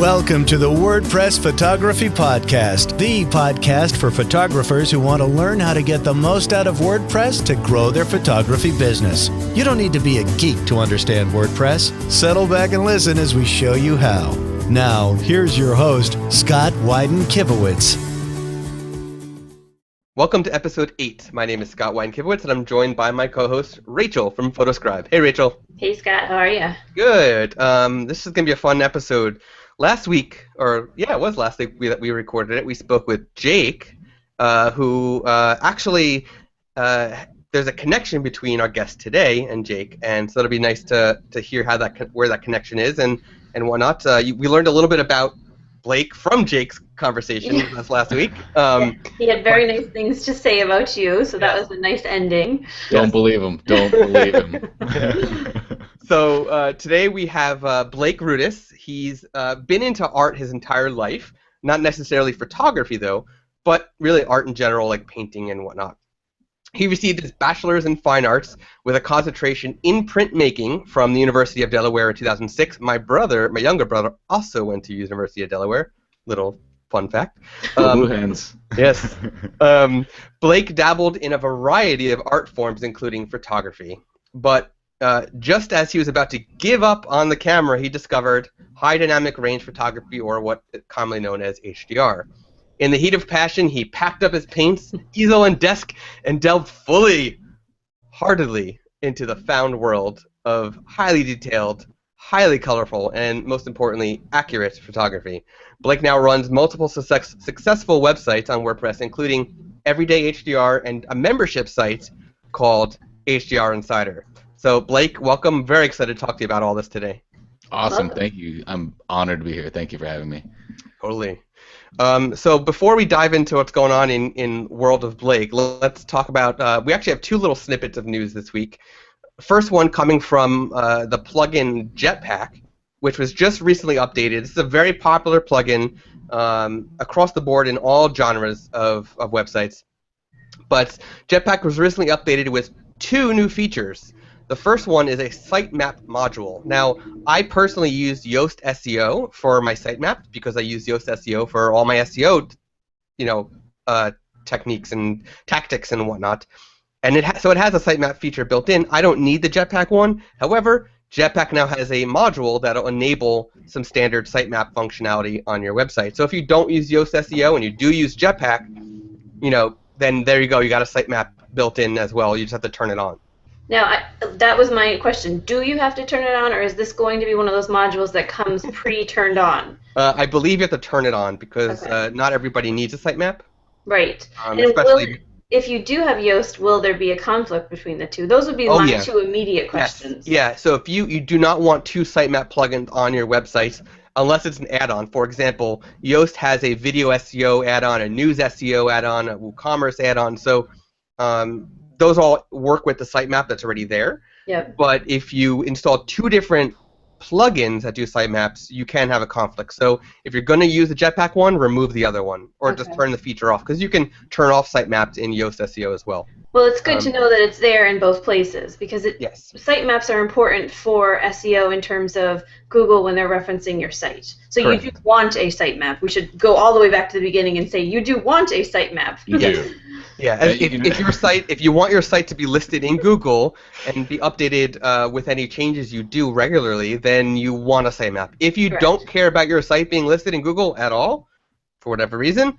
Welcome to the WordPress Photography Podcast, the podcast for photographers who want to learn how to get the most out of WordPress to grow their photography business. You don't need to be a geek to understand WordPress. Settle back and listen as we show you how. Now, here's your host, Scott Wyden-Kivowitz. Welcome to episode 8. My name is Scott Wyden-Kivowitz, and I'm joined by my co-host, Rachel from Photoscribe. Hey, Rachel. Hey, Scott. How are you? Good. This is going to be a fun episode. Last week, it was last week that we recorded it, we spoke with Jake, who actually, there's a connection between our guest today and Jake, and so it'll be nice to hear how where that connection is and whatnot. We learned a little bit about Blake from Jake's conversation last week. He had very nice things to say about you, so that was a nice ending. Don't believe him. Don't believe him. So today we have Blake Rudis. He's been into art his entire life, not necessarily photography though, but really art in general, like painting and whatnot. He received his bachelor's in fine arts with a concentration in printmaking from the University of Delaware in 2006. My younger brother, also went to University of Delaware. Little fun fact. Blue hands. Yes. Blake dabbled in a variety of art forms, including photography. But just as he was about to give up on the camera, he discovered high dynamic range photography, or what is commonly known as HDR. In the heat of passion, he packed up his paints, easel, and desk and delved heartedly into the found world of highly detailed, highly colorful, and most importantly, accurate photography. Blake now runs multiple successful websites on WordPress, including Everyday HDR and a membership site called HDR Insider. So, Blake, welcome. Very excited to talk to you about all this today. Awesome. Thank you. I'm honored to be here. Thank you for having me. Totally. So before we dive into what's going on in world of Blake, let's talk about, we actually have two little snippets of news this week. First one coming from the plugin Jetpack, which was just recently updated. This is a very popular plugin across the board in all genres of websites. But Jetpack was recently updated with two new features. The first one is a sitemap module. Now, I personally use Yoast SEO for my sitemap because I use Yoast SEO for all my SEO, techniques and tactics and whatnot. And so it has a sitemap feature built in. I don't need the Jetpack one. However, Jetpack now has a module that'll enable some standard sitemap functionality on your website. So if you don't use Yoast SEO and you do use Jetpack, then there you go. You got a sitemap built in as well. You just have to turn it on. Now, that was my question. Do you have to turn it on, or is this going to be one of those modules that comes pre-turned on? I believe you have to turn it on because not everybody needs a sitemap. Right. If you do have Yoast, will there be a conflict between the two? Those would be my two immediate questions. Yes. Yeah, so if you do not want two sitemap plugins on your website, unless it's an add-on. For example, Yoast has a video SEO add-on, a news SEO add-on, a WooCommerce add-on. So those all work with the sitemap that's already there. Yep. But if you install two different plugins that do sitemaps, you can have a conflict. So if you're going to use the Jetpack one, remove the other one, or just turn the feature off, because you can turn off sitemaps in Yoast SEO as well. Well, it's good to know that it's there in both places, because sitemaps are important for SEO in terms of Google when they're referencing your site. So Correct. You do want a sitemap. We should go all the way back to the beginning and say you do want a sitemap. You do. Yeah, if you want your site to be listed in Google and be updated with any changes you do regularly, then you want a sitemap. If you Correct. Don't care about your site being listed in Google at all, for whatever reason,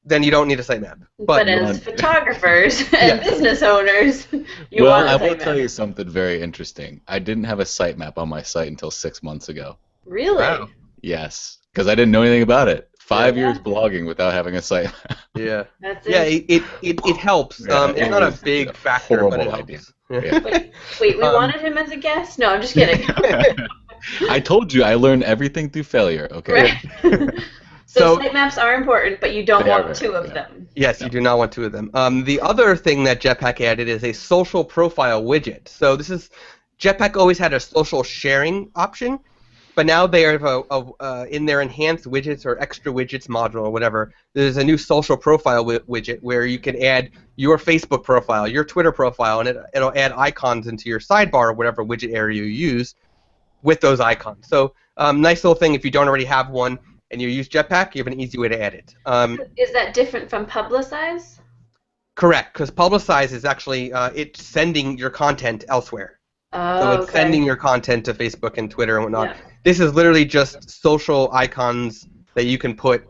then you don't need a sitemap. But as photographers and business owners, you want a sitemap. I will tell you something very interesting. I didn't have a sitemap on my site until 6 months ago. Really? Wow. Yes, because I didn't know anything about it. 5 years blogging without having a site. Yeah. That's it helps. Yeah, it's not a big factor, but it helps. Idea. Yeah. Yeah. Wait, we wanted him as a guest? No, I'm just kidding. I told you I learned everything through failure, okay? Right. So sitemaps are important, but you don't want two of them. Yes, you do not want two of them. The other thing that Jetpack added is a social profile widget. So Jetpack always had a social sharing option, but now they have in their enhanced widgets or extra widgets module or whatever, there's a new social profile widget where you can add your Facebook profile, your Twitter profile, and it'll add icons into your sidebar or whatever widget area you use. with those icons. So nice little thing if you don't already have one and you use Jetpack, you have an easy way to add it. Is that different from Publicize? Correct, because Publicize is actually it's sending your content elsewhere. Oh, so it's okay. sending your content to Facebook and Twitter and whatnot. Yeah. This is literally just social icons that you can put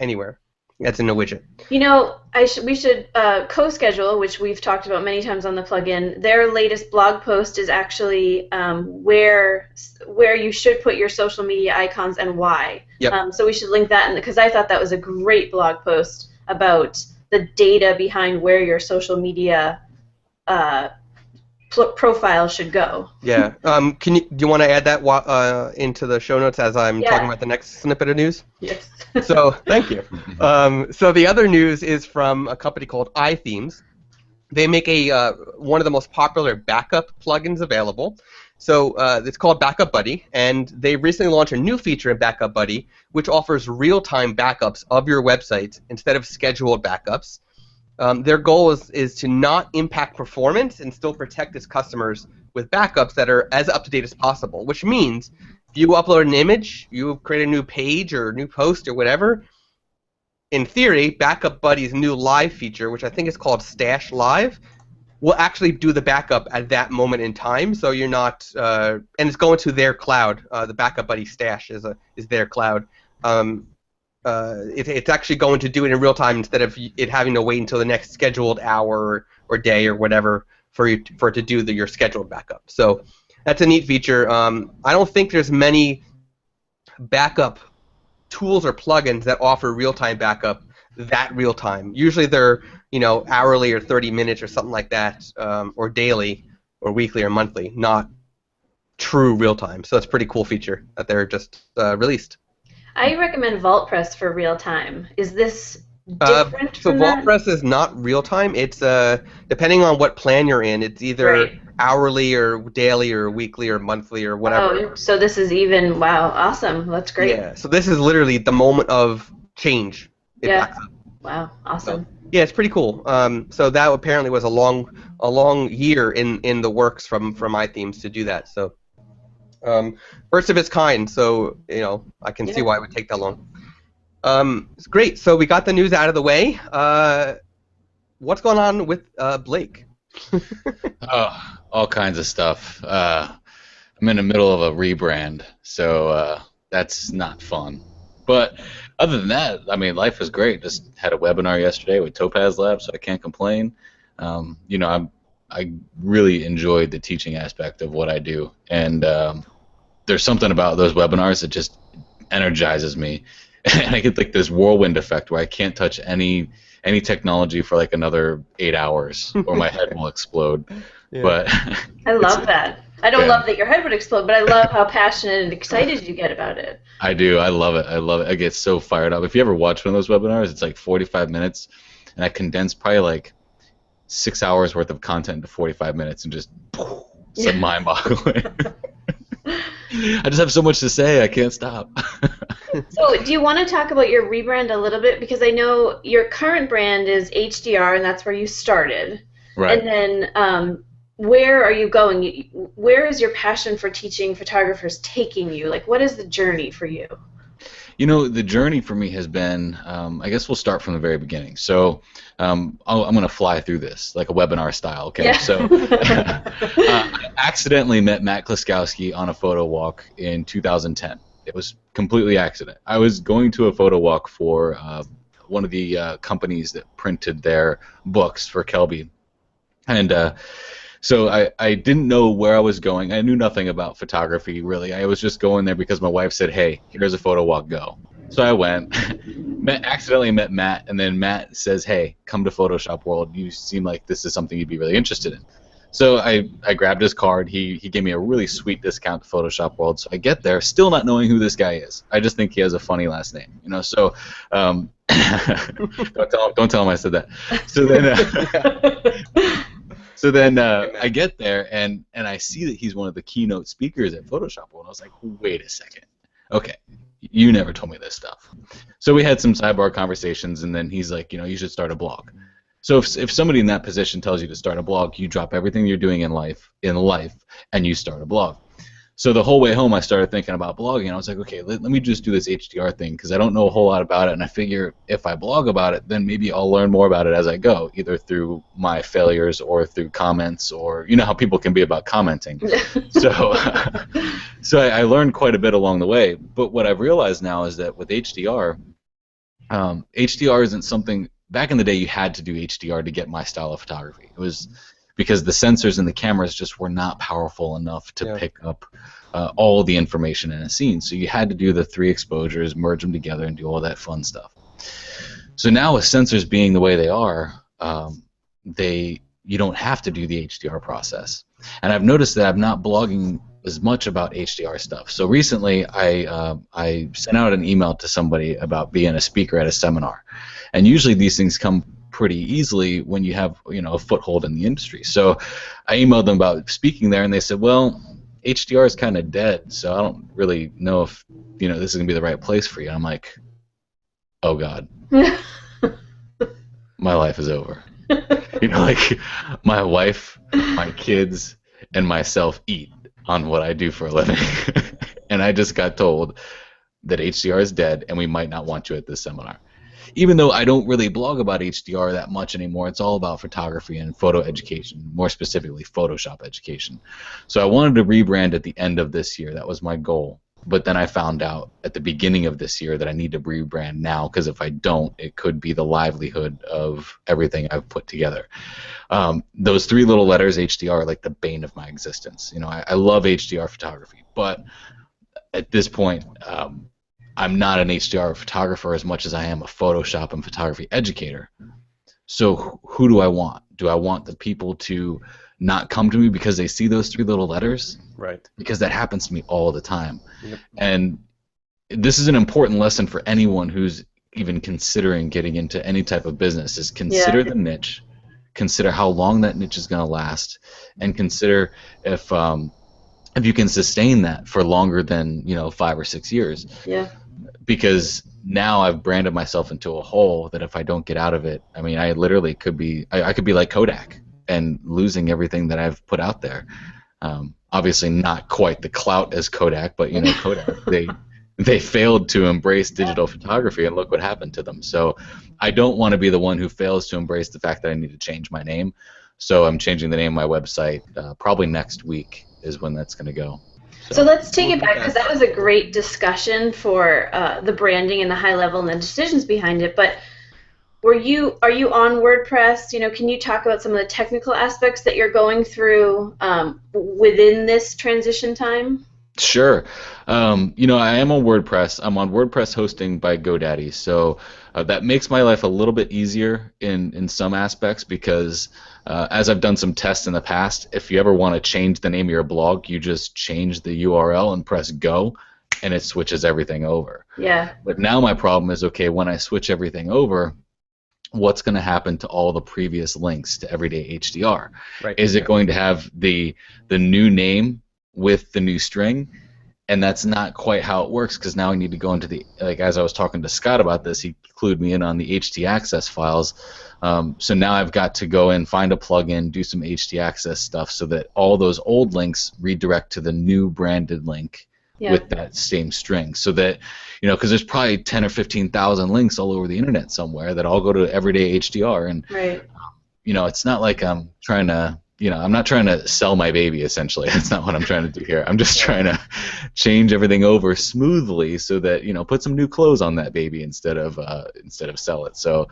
anywhere. That's in a widget. You know, we should CoSchedule, which we've talked about many times on the plugin. Their latest blog post is actually where you should put your social media icons and why. Yep. So we should link that, because I thought that was a great blog post about the data behind where your social media profile should go. Yeah. Do you want to add that into the show notes as I'm talking about the next snippet of news? Yes. So thank you. So the other news is from a company called iThemes. They make one of the most popular backup plugins available. So it's called Backup Buddy, and they recently launched a new feature in Backup Buddy, which offers real-time backups of your website instead of scheduled backups. Their goal is to not impact performance and still protect its customers with backups that are as up-to-date as possible, which means if you upload an image, you create a new page or a new post or whatever, in theory, Backup Buddy's new live feature, which I think is called Stash Live, will actually do the backup at that moment in time, so you're not, and it's going to their cloud. The Backup Buddy Stash is their cloud. It's actually going to do it in real time instead of it having to wait until the next scheduled hour or day or whatever for it to do your scheduled backup. So that's a neat feature. I don't think there's many backup tools or plugins that offer real-time backup that real-time. Usually they're hourly or 30 minutes or something like that, or daily or weekly or monthly, not true real-time. So that's a pretty cool feature that they're just released. I recommend VaultPress for real time. Is this different from that? VaultPress is not real time. It's depending on what plan you're in. It's either hourly or daily or weekly or monthly or whatever. Oh, so this is even awesome. That's great. Yeah. So this is literally the moment of change. Yeah. Wow. Awesome. So, yeah, it's pretty cool. So that apparently was a long year in the works from iThemes to do that. So. First of its kind, so I can see why it would take that long. It's great. So we got the news out of the way. What's going on with Blake? All kinds of stuff. I'm in the middle of a rebrand, so that's not fun. But other than that, I mean, life is great. Just had a webinar yesterday with Topaz Lab, so I can't complain. I really enjoyed the teaching aspect of what I do, and there's something about those webinars that just energizes me, and I get like this whirlwind effect where I can't touch any technology for like another 8 hours, or my head will explode. Yeah. But I love that. I don't love that your head would explode, but I love how passionate and excited you get about it. I do. I love it. I get so fired up. If you ever watch one of those webinars, it's like 45 minutes, and I condense probably like 6 hours worth of content into 45 minutes, and just it's like mind-boggling. I just have so much to say, I can't stop. So do you want to talk about your rebrand a little bit? Because I know your current brand is HDR, and that's where you started. Right. And then where are you going? Where is your passion for teaching photographers taking you? Like, what is the journey for you? The journey for me has been, I guess we'll start from the very beginning. So I'm going to fly through this like a webinar style, okay? Yeah. So I accidentally met Matt Klaskowski on a photo walk in 2010. It was completely accident. I was going to a photo walk for one of the companies that printed their books for Kelby. And so I didn't know where I was going. I knew nothing about photography, really. I was just going there because my wife said, hey, here's a photo walk, go. So I went, accidentally met Matt, and then Matt says, hey, come to Photoshop World. You seem like this is something you'd be really interested in. So I grabbed his card. He gave me a really sweet discount to Photoshop World. So I get there, still not knowing who this guy is. I just think he has a funny last name, So don't tell him I said that. So then I get there, and I see that he's one of the keynote speakers at Photoshop World. I was like, wait a second. Okay, you never told me this stuff. So we had some sidebar conversations, and then he's like, you should start a blog. So if somebody in that position tells you to start a blog, you drop everything you're doing in life, and you start a blog. So the whole way home, I started thinking about blogging. I was like, okay, let me just do this HDR thing because I don't know a whole lot about it, and I figure if I blog about it, then maybe I'll learn more about it as I go, either through my failures or through comments, or you know how people can be about commenting. So, I learned quite a bit along the way. But what I've realized now is that with HDR, HDR isn't something. Back in the day, you had to do HDR to get my style of photography. It was because the sensors and the cameras just were not powerful enough to pick up all the information in a scene. So you had to do the 3 exposures, merge them together, and do all that fun stuff. So now with sensors being the way they are, you don't have to do the HDR process. And I've noticed that I'm not blogging as much about HDR stuff. So recently, I sent out an email to somebody about being a speaker at a seminar, and usually these things come pretty easily when you have a foothold in the industry. So I emailed them about speaking there, and they said, well, HDR is kind of dead, so I don't really know if this is gonna be the right place for you. And I'm like, oh God, my life is over. Like my wife, my kids, and myself eat on what I do for a living, and I just got told that HDR is dead, and we might not want you at this seminar. Even though I don't really blog about HDR that much anymore, it's all about photography and photo education, more specifically Photoshop education. So I wanted to rebrand at the end of this year. That was my goal. But then I found out at the beginning of this year that I need to rebrand now, because if I don't, it could be the livelihood of everything I've put together. Those 3 little letters, HDR, are like the bane of my existence. I love HDR photography, but at this point, I'm not an HDR photographer as much as I am a Photoshop and photography educator. So who do I want? Do I want the people to not come to me because they see those 3 little letters? Right. Because that happens to me all the time. Yep. And this is an important lesson for anyone who's even considering getting into any type of business, is consider the niche, consider how long that niche is going to last, and consider if you can sustain that for longer than 5 or 6 years. Yeah. Because now I've branded myself into a hole that if I don't get out of it, I mean, I literally could be like Kodak and losing everything that I've put out there. Obviously not quite the clout as Kodak, but Kodak, they failed to embrace digital photography, and look what happened to them. So I don't want to be the one who fails to embrace the fact that I need to change my name. So I'm changing the name of my website. Probably next week is when that's going to go. So let's take it back, because that was a great discussion for the branding and the high level and the decisions behind it. But are you on WordPress? Can you talk about some of the technical aspects that you're going through within this transition time? Sure. I am on WordPress. I'm on WordPress hosting by GoDaddy, so that makes my life a little bit easier in some aspects, because as I've done some tests in the past, if you ever want to change the name of your blog, you just change the URL and press go, and it switches everything over. Yeah. But now my problem is, okay, when I switch everything over, what's going to happen to all the previous links to Everyday HDR? Right. Is it going to have the new name with the new string? And that's not quite how it works, because now I need to go into the, as I was talking to Scott about this, he clued me in on the htaccess files. So now I've got to go in, find a plugin, do some htaccess stuff so that all those old links redirect to the new branded link with that same string. So that, because there's probably 10 or 15,000 links all over the internet somewhere that all go to Everyday HDR. And, it's not like I'm trying to, I'm not trying to sell my baby, essentially. That's not what I'm trying to do here. I'm just trying to change everything over smoothly so that, put some new clothes on that baby instead of sell it. So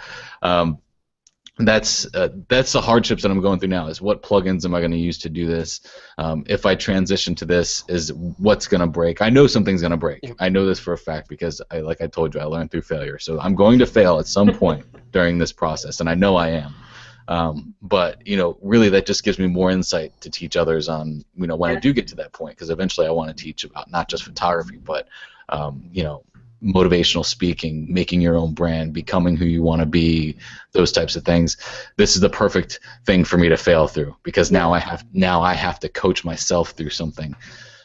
that's the hardships that I'm going through now, is what plugins am I going to use to do this? If I transition to this, is what's going to break? I know something's going to break. I know this for a fact, because like I told you, I learned through failure. So I'm going to fail at some point during this process, and I know I am. But really, that just gives me more insight to teach others on, when I do get to that point, because eventually I want to teach about not just photography, but motivational speaking, making your own brand, becoming who you want to be, those types of things. This is the perfect thing for me to fail through, because now I have to coach myself through something.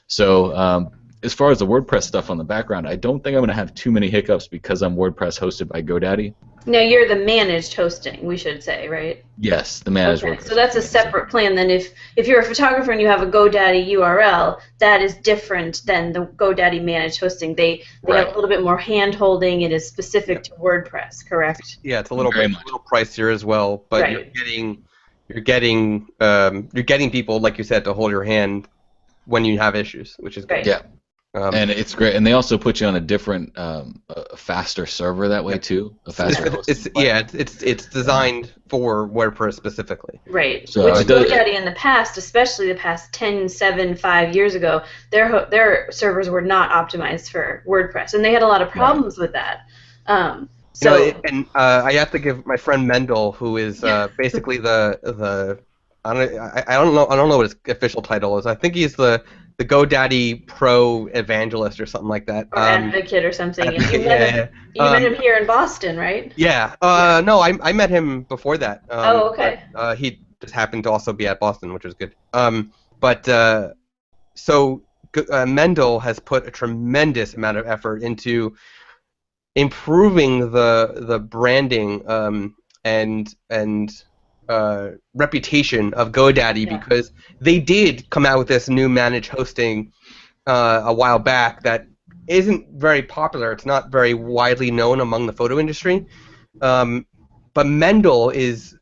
So as far as the WordPress stuff on the background, I don't think I'm going to have too many hiccups, because I'm WordPress hosted by GoDaddy. Now you're the managed hosting, we should say, right? Yes, the managed WordPress. So that's a separate plan than if you're a photographer and you have a GoDaddy URL, that is different than the GoDaddy managed hosting. They have a little bit more hand-holding. It is specific to WordPress, correct? Yeah, it's a little pricier as well, but you're getting people, like you said, to hold your hand when you have issues, which is good. Yeah. And it's great, and they also put you on a different, faster server that way too. A faster. It's designed for WordPress specifically. Right. So which GoDaddy in the past, especially the past 10, 7, 5 years ago, their servers were not optimized for WordPress, and they had a lot of problems with that. I have to give my friend Mendel, who is basically the I don't know what his official title is. I think he's the GoDaddy Pro Evangelist or something like that. Or advocate or something. You met him here in Boston, right? Yeah. No, I met him before that. Okay. But, he just happened to also be at Boston, which was good. Mendel has put a tremendous amount of effort into improving the branding and reputation of GoDaddy because they did come out with this new managed hosting a while back that isn't very popular. It's not very widely known among the photo industry. But Mendel is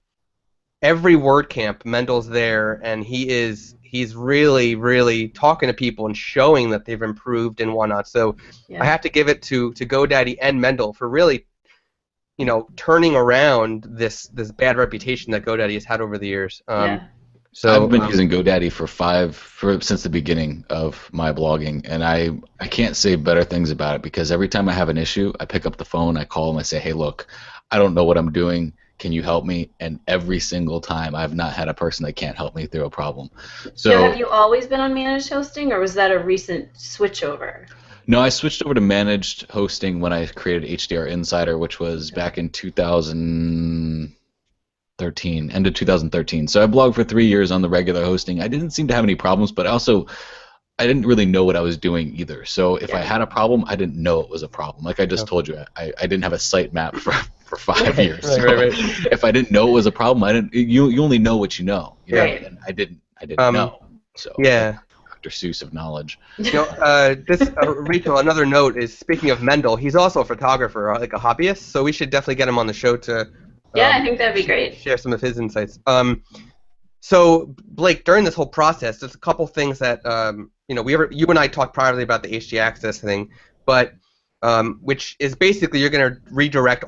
every WordCamp. Mendel's there, and he's really, really talking to people and showing that they've improved and whatnot. So I have to give it to GoDaddy and Mendel for really, turning around this bad reputation that GoDaddy has had over the years. So I've been using GoDaddy since the beginning of my blogging, and I can't say better things about it because every time I have an issue, I pick up the phone, I call them, I say, hey, look, I don't know what I'm doing. Can you help me? And every single time, I've not had a person that can't help me through a problem. So have you always been on managed hosting, or was that a recent switchover? No, I switched over to managed hosting when I created HDR Insider, which was back in 2013, end of 2013. So I blogged for 3 years on the regular hosting. I didn't seem to have any problems, but also I didn't really know what I was doing either. So if I had a problem, I didn't know it was a problem. Like I just told you, I didn't have a sitemap for 5 years. Right. If I didn't know it was a problem, you only know what you know. And I didn't know. So Dr. Seuss of knowledge. Rachel, another note is, speaking of Mendel, he's also a photographer, like a hobbyist, so we should definitely get him on the show to I think that'd be great. Share some of his insights. So Blake, during this whole process, there's a couple things that you and I talked privately about the HT Access thing, but which is basically you're going to redirect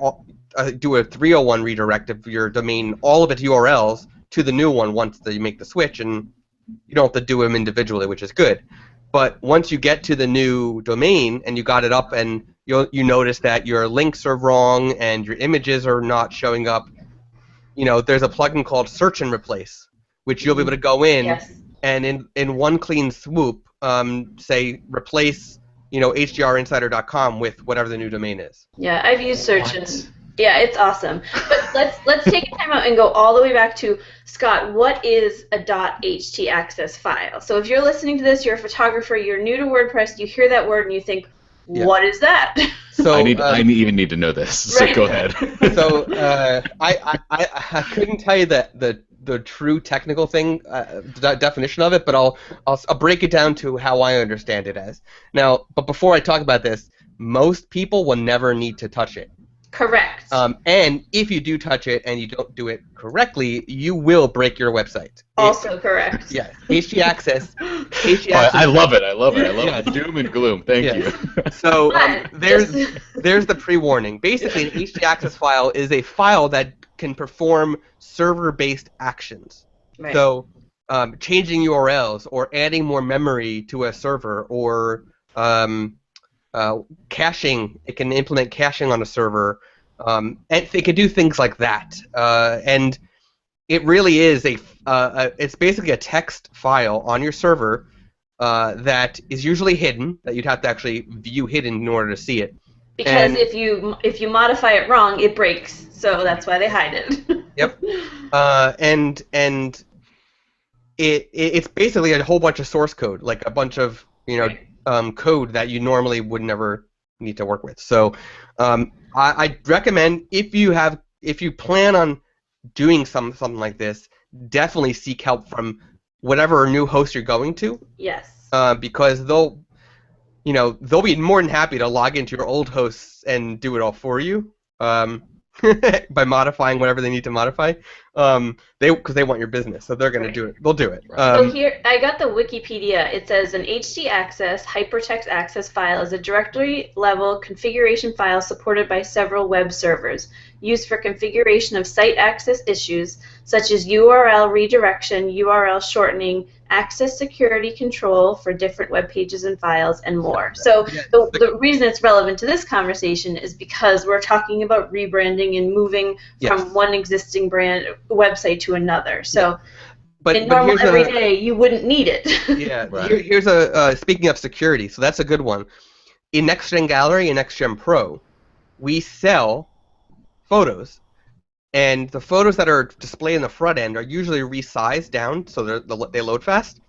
do a 301 redirect of your domain, all of its URLs to the new one once you make the switch, and you don't have to do them individually, which is good. But once you get to the new domain and you got it up, and you notice that your links are wrong and your images are not showing up, there's a plugin called Search and Replace, which you'll be able to go in and in one clean swoop, say replace hdrinsider.com with whatever the new domain is. Yeah, I've used Search and it's awesome. But let's take a time out and go all the way back to Scott. What is a .htaccess file? So if you're listening to this, you're a photographer, you're new to WordPress, you hear that word and you think, what is that? So I even need to know this. So go ahead. So I couldn't tell you the true technical definition of it, but I'll break it down to how I understand it as. Now, but before I talk about this, most people will never need to touch it. Correct. And if you do touch it and you don't do it correctly, you will break your website. Also correct. Yeah. HT-Access. I love it. I love it. Doom and gloom. Thank you. So there's the pre-warning. Basically, an HT-Access file is a file that can perform server-based actions. Right. So changing URLs or adding more memory to a server or caching. It can implement caching on a server, and it can do things like that. And it really is it's basically a text file on your server that is usually hidden, that you'd have to actually view hidden in order to see it. Because if you modify it wrong, it breaks. So that's why they hide it. Yep. And it's basically a whole bunch of source code, like a bunch of code that you normally would never need to work with. So I recommend if you plan on doing something like this, definitely seek help from whatever new host you're going to. Yes. Because they'll be more than happy to log into your old hosts and do it all for you. By modifying whatever they need to modify, because they want your business, so they're going to do it. They'll do it. So here, I got the Wikipedia. It says an htaccess hypertext access file is a directory-level configuration file supported by several web servers, used for configuration of site access issues such as URL redirection, URL shortening, access security control for different web pages and files, and more. So the reason it's relevant to this conversation is because we're talking about rebranding and moving from one existing brand website to another. So in normal everyday, you wouldn't need it. Yeah. Here's speaking of security, so that's a good one. In NextGen Gallery and NextGen Pro, we sell photos. And the photos that are displayed in the front end are usually resized down so they load fast.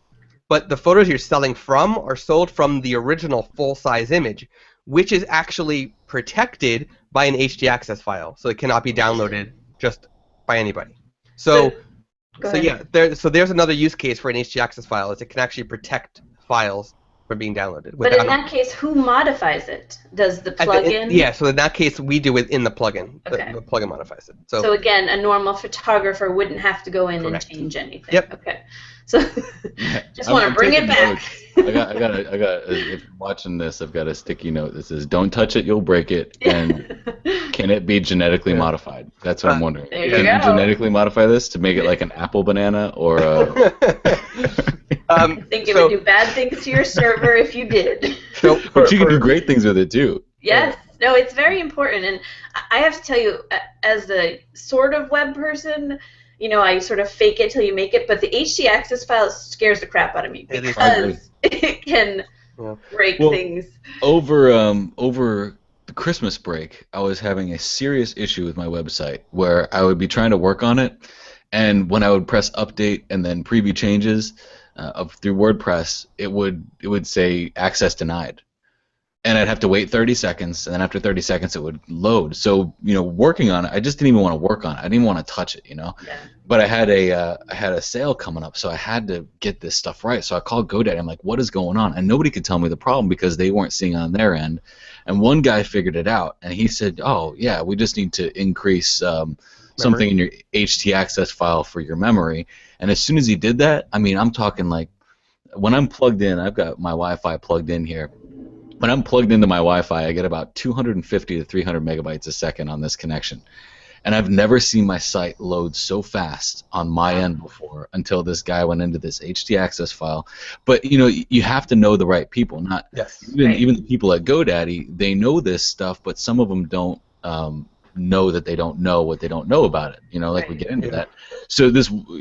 But the photos you're selling from are sold from the original full-size image, which is actually protected by an htaccess file, so it cannot be downloaded just by anybody. So there's another use case for an htaccess file, is it can actually protect files from being downloaded. But in that case, who modifies it? Does the plugin? Yeah, so in that case, we do it in the plugin. Okay. The plugin modifies it. So again, a normal photographer wouldn't have to go in and change anything. Yep. Okay. So just want to bring it back. I got. If you're watching this, I've got a sticky note that says, "Don't touch it, you'll break it." And can it be genetically modified? That's what I'm wondering. Can you genetically modify this to make it like an apple banana or a... I think it would do bad things to your server if you did. But you can do great things with it too. Yes. No, it's very important. And I have to tell you, as the sort of web person, I sort of fake it till you make it, but the htaccess file scares the crap out of me because it can break things. Over the Christmas break, I was having a serious issue with my website where I would be trying to work on it, and when I would press update and then preview changes through WordPress, it would say access denied. And I'd have to wait 30 seconds, and then after 30 seconds it would load. So, working on it, I just didn't even want to work on it. I didn't even want to touch it, Yeah. But I had a sale coming up, so I had to get this stuff right. So I called GoDaddy. I'm like, what is going on? And nobody could tell me the problem because they weren't seeing it on their end. And one guy figured it out, and he said, oh, yeah, we just need to increase something in your htaccess file for your memory. And as soon as he did that, I'm talking like, when I'm plugged in, I've got my Wi-Fi plugged in here. When I'm plugged into my Wi-Fi, I get about 250 to 300 megabytes a second on this connection. And I've never seen my site load so fast on my end before until this guy went into this htaccess file. But, you have to know the right people. Even the people at GoDaddy, they know this stuff, but some of them don't know that they don't know what they don't know about it. We get into that. So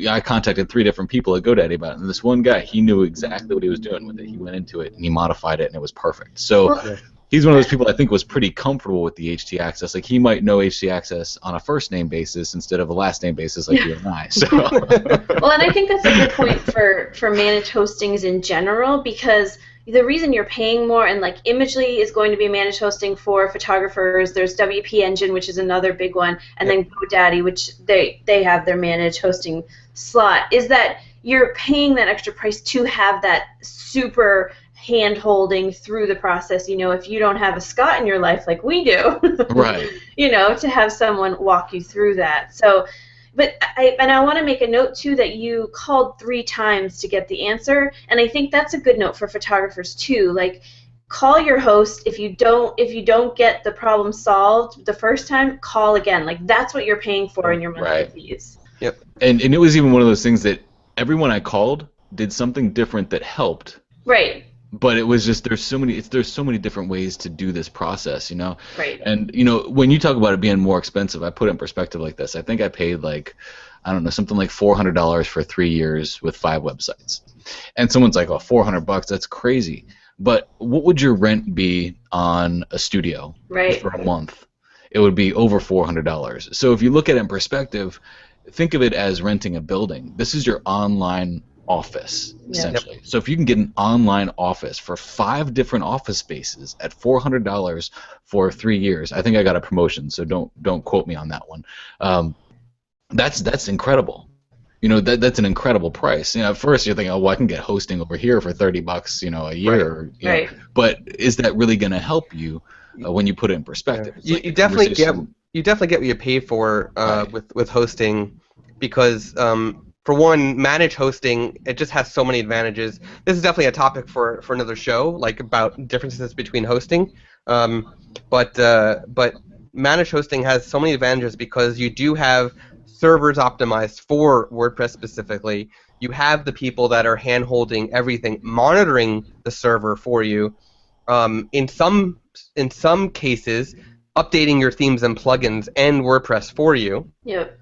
I contacted 3 different people at GoDaddy about it, and this one guy, he knew exactly what he was doing with it. He went into it and he modified it, and it was perfect. So he's one of those people I think was pretty comfortable with the htaccess. Like, he might know htaccess on a first name basis instead of a last name basis like you and I. So. Well, and I think that's a good point for managed hostings in general, because the reason you're paying more, and like Imagely is going to be managed hosting for photographers. There's WP Engine, which is another big one, and then GoDaddy, which they have their managed hosting slot, is that you're paying that extra price to have that super hand-holding through the process. If you don't have a Scott in your life like we do, right? To have someone walk you through that. So. But I want to make a note too that you called 3 times to get the answer, and I think that's a good note for photographers too. Like, call your host. If you don't get the problem solved the first time, call again. Like, that's what you're paying for in your monthly fees. Yep. And it was even one of those things that everyone I called did something different that helped. Right. But it was just there's so many different ways to do this process, Right. And when you talk about it being more expensive, I put it in perspective like this. I think I paid something like $400 for 3 years with 5 websites. And someone's like, "Oh, $400, that's crazy." But what would your rent be on a studio for a month? It would be over $400. So if you look at it in perspective, think of it as renting a building. This is your online office, essentially. So if you can get an online office for 5 different office spaces at $400 for 3 years, I think I got a promotion, so don't quote me on that one. That's incredible. You know, that's an incredible price. You know, at first you're thinking, oh, well, I can get hosting over here for $30, you know, a year. Right. But is that really going to help you when you put it in perspective? Yeah. You definitely get what you pay for with hosting, because for one, managed hosting, it just has so many advantages. This is definitely a topic for another show, like about differences between hosting. But managed hosting has so many advantages because you do have servers optimized for WordPress specifically. You have the people that are hand-holding everything, monitoring the server for you. In some cases, updating your themes and plugins and WordPress for you. Yep.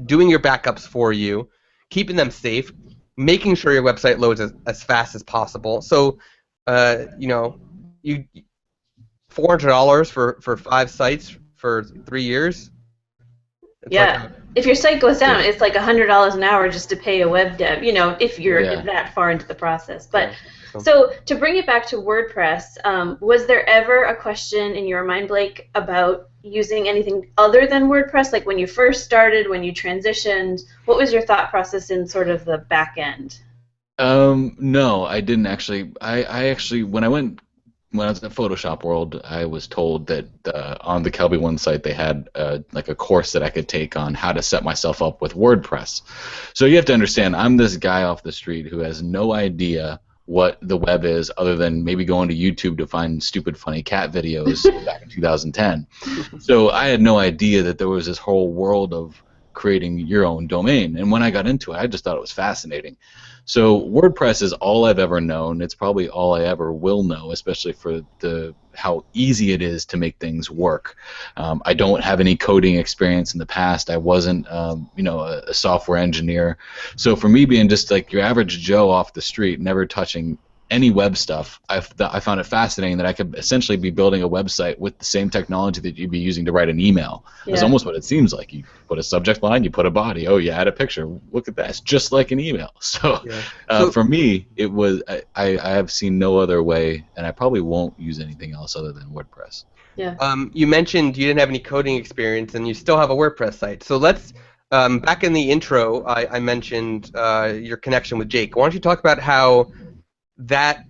Doing your backups for you, keeping them safe, making sure your website loads as fast as possible. So, you $400 for 5 sites for 3 years. If your site goes down, it's like $100 an hour just to pay a web dev. You know, if you're that far into the process. But so to bring it back to WordPress, was there ever a question in your mind, Blake, about using anything other than WordPress? Like when you first started, when you transitioned, what was your thought process in sort of the back end? No, I didn't actually. I actually, when I was at Photoshop World, I was told that on the Kelby One site they had like a course that I could take on how to set myself up with WordPress. So you have to understand, I'm this guy off the street who has no idea what the web is other than maybe going to YouTube to find stupid funny cat videos back in 2010. So I had no idea that there was this whole world of creating your own domain. And when I got into it, I just thought it was fascinating. So WordPress is all I've ever known. It's probably all I ever will know, especially for how easy it is to make things work. I don't have any coding experience in the past. I wasn't, a software engineer. So for me, being just like your average Joe off the street, never touching any web stuff, I found it fascinating that I could essentially be building a website with the same technology that you'd be using to write an email. It's almost what it seems like. You put a subject line, you put a body, you add a picture. Look at that. It's just like an email. So, for me, it was I have seen no other way, and I probably won't use anything else other than WordPress. Yeah. You mentioned you didn't have any coding experience, and you still have a WordPress site. So let's back in the intro, I mentioned your connection with Jake. Why don't you talk about how that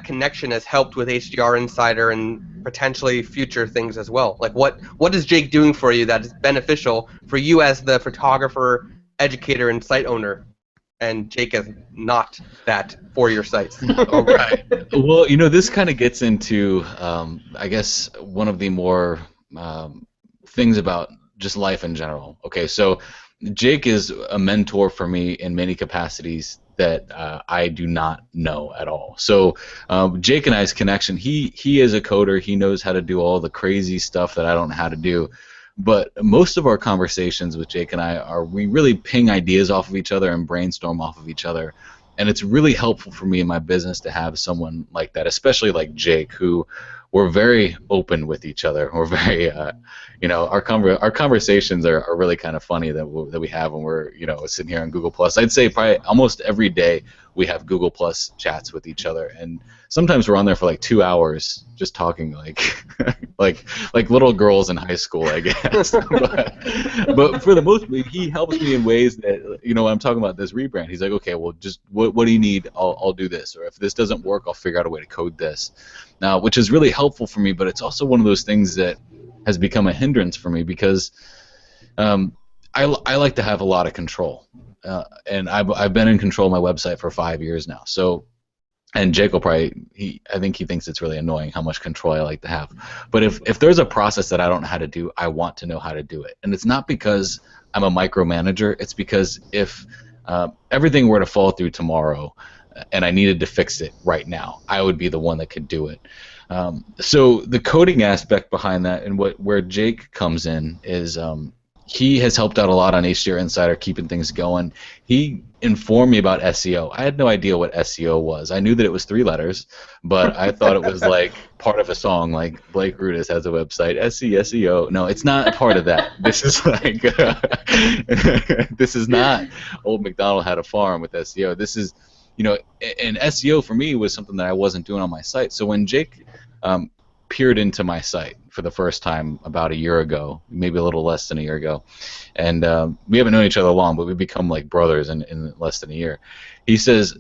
connection has helped with HDR Insider and potentially future things as well? Like what is Jake doing for you that is beneficial for you as the photographer, educator, and site owner, and Jake is not that for your sites? All right. Well, this kind of gets into, I guess, one of the more things about just life in general. Okay, so Jake is a mentor for me in many capacities that I do not know at all. So Jake and I's connection, he is a coder. He knows how to do all the crazy stuff that I don't know how to do. But most of our conversations with Jake and I we really ping ideas off of each other and brainstorm off of each other. And it's really helpful for me in my business to have someone like that, especially like Jake, who we're very open with each other. We're very, our conversations are really kind of funny that we have when we're, sitting here on Google Plus. I'd say probably almost every day we have Google Plus chats with each other, and sometimes we're on there for like 2 hours just talking like like little girls in high school, I guess. but for the most part, he helps me in ways that, I'm talking about this rebrand. He's like, okay, well, just what do you need? I'll do this, or if this doesn't work, I'll figure out a way to code this. Now, which is really helpful for me, but it's also one of those things that has become a hindrance for me because I like to have a lot of control, and I've been in control of my website for 5 years now. So, and Jake will probably, I think he thinks it's really annoying how much control I like to have. But if there's a process that I don't know how to do, I want to know how to do it, and it's not because I'm a micromanager. It's because if everything were to fall through tomorrow, and I needed to fix it right now, I would be the one that could do it. So the coding aspect behind that, and where Jake comes in, is he has helped out a lot on HDR Insider, keeping things going. He informed me about SEO. I had no idea what SEO was. I knew that it was 3 letters, but I thought it was like part of a song, like Blake Rudis has a website, SEO. No, it's not part of that. This is like, this is not Old MacDonald Had a Farm with SEO. This is, and SEO for me was something that I wasn't doing on my site. So when Jake peered into my site for the first time about a year ago, maybe a little less than a year ago, and we haven't known each other long, but we've become like brothers in less than a year. He says,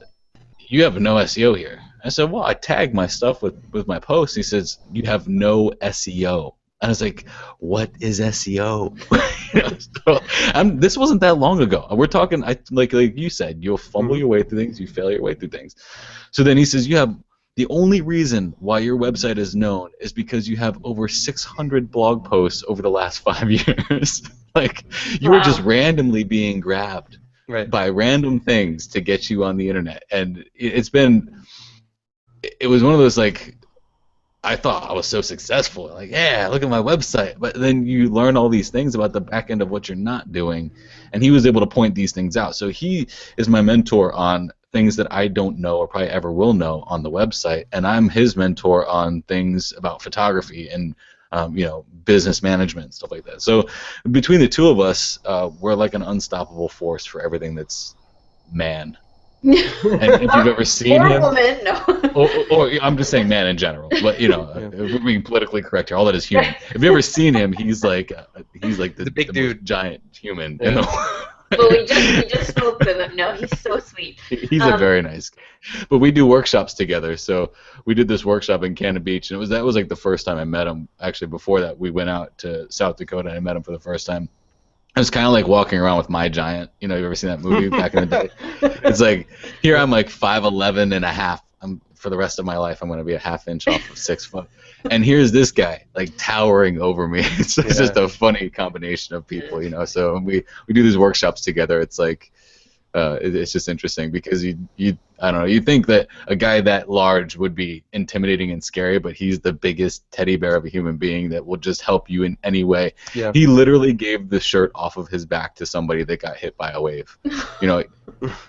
"You have no SEO here." I said, "Well, I tag my stuff with my posts." He says, "You have no SEO." And I was like, "What is SEO?" This wasn't that long ago. We're talking, like you said, you'll fumble your way through things, you fail your way through things. So then he says, the only reason why your website is known is because you have over 600 blog posts over the last 5 years. Like, you were just randomly being grabbed by random things to get you on the internet. And it was one of those, like, I thought I was so successful. Like, yeah, look at my website. But then you learn all these things about the back end of what you're not doing. And he was able to point these things out. So he is my mentor on things that I don't know or probably ever will know on the website, and I'm his mentor on things about photography and business management, stuff like that. So between the two of us, we're like an unstoppable force for everything that's man. And if you've ever seen him, woman, no. or I'm just saying man in general, but if we're being politically correct here, all that is human. If you've ever seen him, he's like the big dude, most giant human in the world. Well, we just spoke with him. No, he's so sweet. He's a very nice guy. But we do workshops together. So we did this workshop in Cannon Beach, and that was like the first time I met him. Actually, before that, we went out to South Dakota, and I met him for the first time. It was kind of like walking around with My Giant. You've ever seen that movie back in the day? It's like, here I'm like 5'11" and a half. For the rest of my life, I'm going to be a half inch off of 6 foot. And here's this guy, like, towering over me. It's just a funny combination of people, So when we do these workshops together, it's like, it's just interesting because I don't know, you think that a guy that large would be intimidating and scary, but he's the biggest teddy bear of a human being that will just help you in any way. Yeah. He literally gave the shirt off of his back to somebody that got hit by a wave.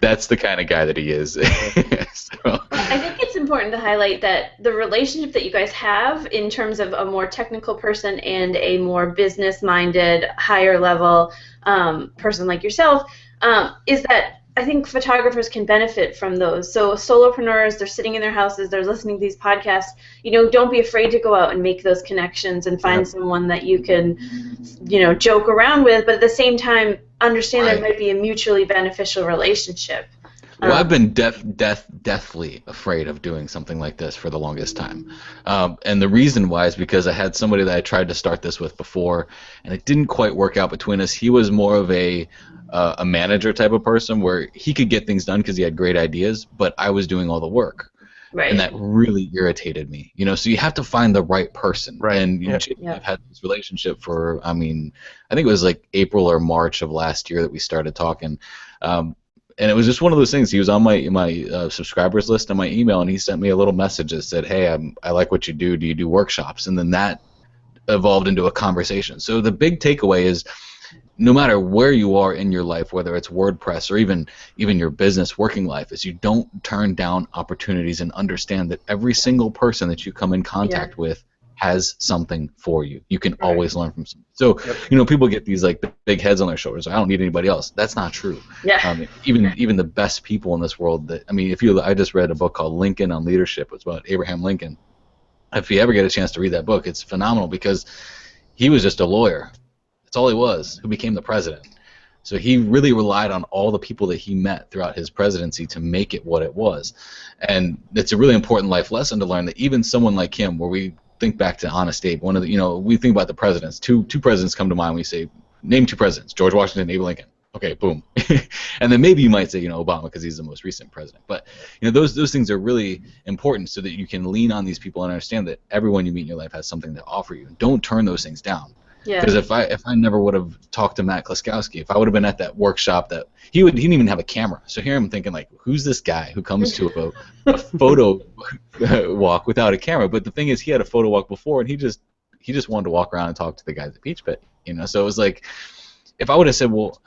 That's the kind of guy that he is. So. I think it's important to highlight that the relationship that you guys have in terms of a more technical person and a more business-minded, higher-level person like yourself is that I think photographers can benefit from those. So solopreneurs, they're sitting in their houses, they're listening to these podcasts. Don't be afraid to go out and make those connections and find someone that you can, joke around with, but at the same time, understand there might be a mutually beneficial relationship. Well, I've been deathly afraid of doing something like this for the longest time. And the reason why is because I had somebody that I tried to start this with before, and it didn't quite work out between us. He was more of a manager type of person where he could get things done because he had great ideas, but I was doing all the work. Right. And that really irritated me. So you have to find the right person. Right. And I've had this relationship for, I think it was like April or March of last year that we started talking. And it was just one of those things. He was on my subscribers list on my email, and he sent me a little message that said, "Hey, I like what you do. Do you do workshops?" And then that evolved into a conversation. So the big takeaway is, no matter where you are in your life, whether it's WordPress or even your business working life, is you don't turn down opportunities and understand that every single person that you come in contact with has something for you. You can always learn from someone. So, people get these like big heads on their shoulders. I don't need anybody else. That's not true. Yeah. Even the best people in this world I just read a book called Lincoln on Leadership. It's about Abraham Lincoln. If you ever get a chance to read that book, it's phenomenal because he was just a lawyer. That's all he was, who became the president. So he really relied on all the people that he met throughout his presidency to make it what it was. And it's a really important life lesson to learn that even someone like him, where we think back to Honest Abe, one of the, we think about the presidents. Two presidents come to mind. We say, name 2 presidents: George Washington, Abe Lincoln. Okay, boom. And then maybe you might say, Obama, because he's the most recent president. But those things are really important so that you can lean on these people and understand that everyone you meet in your life has something to offer you. Don't turn those things down. Because if I never would have talked to Matt Klaskowski, if I would have been at that workshop, that he didn't even have a camera. So here I'm thinking, like, who's this guy who comes to a photo walk without a camera? But the thing is, he had a photo walk before, and he just wanted to walk around and talk to the guys at Peach Pit. So it was like, if I would have said, well,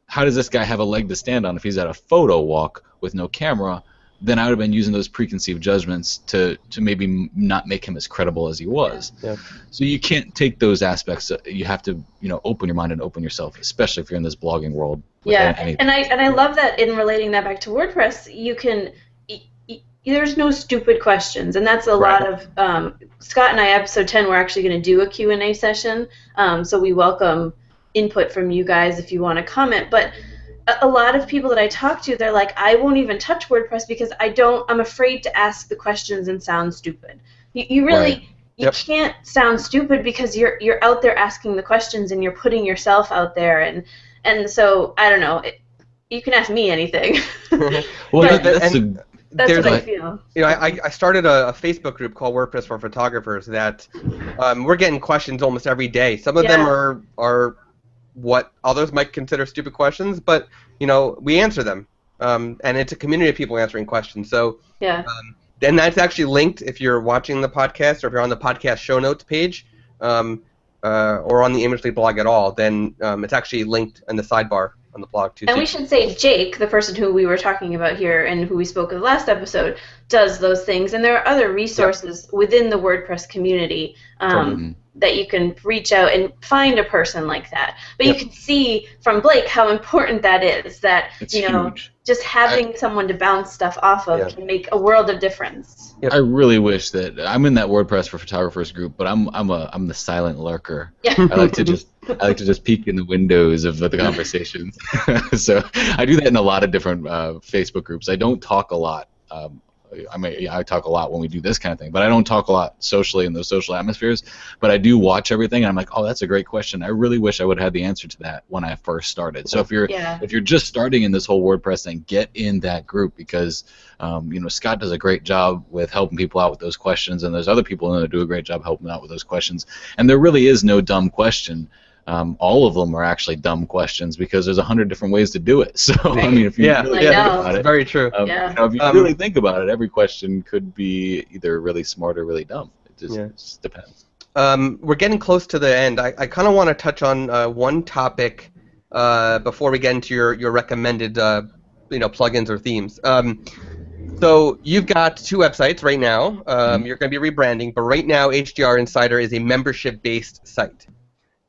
how does this guy have a leg to stand on if he's at a photo walk with no camera? Then I would have been using those preconceived judgments to maybe not make him as credible as he was. Yeah. So you can't take those aspects. You have to, open your mind and open yourself, especially if you're in this blogging world. Yeah, and I love that in relating that back to WordPress, you can. There's no stupid questions, and that's a lot of Scott and I. Episode 10, we're actually going to do a Q&A session, so we welcome input from you guys if you want to comment. But a lot of people that I talk to, they're like, I won't even touch WordPress because I'm afraid to ask the questions and sound stupid. You really you can't sound stupid because you're out there asking the questions and you're putting yourself out there, and so I don't know. You can ask me anything. Well, that's what I feel. I started a Facebook group called WordPress for Photographers that we're getting questions almost every day. Some of them are what others might consider stupid questions, but we answer them, and it's a community of people answering questions. So and that's actually linked if you're watching the podcast or if you're on the podcast show notes page, or on the Imagely blog at all. Then it's actually linked in the sidebar on the blog too. And we should say Jake, the person who we were talking about here and who we spoke of the last episode, does those things. And there are other resources within the WordPress community that you can reach out and find a person like that. But you can see from Blake how important that is. That it's huge. Just having someone to bounce stuff off of can make a world of difference. I really wish that I'm in that WordPress for Photographers group, but I'm the silent lurker. Yeah. I like to just peek in the windows of the conversations. So I do that in a lot of different Facebook groups. I don't talk a lot. I talk a lot when we do this kind of thing, but I don't talk a lot socially in those social atmospheres. But I do watch everything, and I'm like, oh, that's a great question. I really wish I would have had the answer to that when I first started. So if you're just starting in this whole WordPress thing, get in that group because Scott does a great job with helping people out with those questions, and there's other people that do a great job helping out with those questions. And there really is no dumb question. All of them are actually dumb questions because there's 100 different ways to do it. So I mean, if you really think about it, very true. If you really think about it, every question could be either really smart or really dumb. It just depends. We're getting close to the end. I kind of want to touch on one topic before we get into your recommended plugins or themes. So you've got 2 websites right now. You're going to be rebranding, but right now HDR Insider is a membership-based site.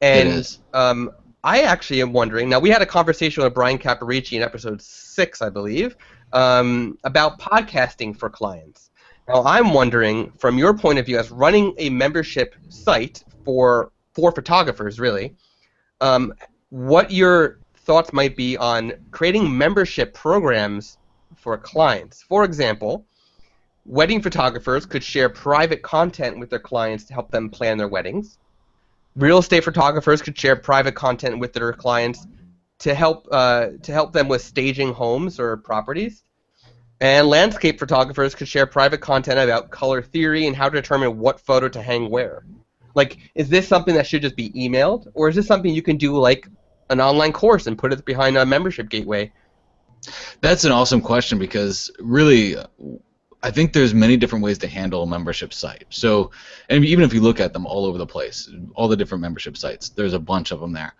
And it is. I actually am wondering, now we had a conversation with Brian Caparici in episode 6, I believe, about podcasting for clients. Now I'm wondering, from your point of view as running a membership site for photographers, really, what your thoughts might be on creating membership programs for clients. For example, wedding photographers could share private content with their clients to help them plan their weddings. Real estate photographers could share private content with their clients to help them with staging homes or properties. And landscape photographers could share private content about color theory and how to determine what photo to hang where. Like, is this something that should just be emailed, or is this something you can do like an online course and put it behind a membership gateway? That's an awesome question because really, I think there's many different ways to handle a membership site. So, and even if you look at them all over the place, all the different membership sites, there's a bunch of them there.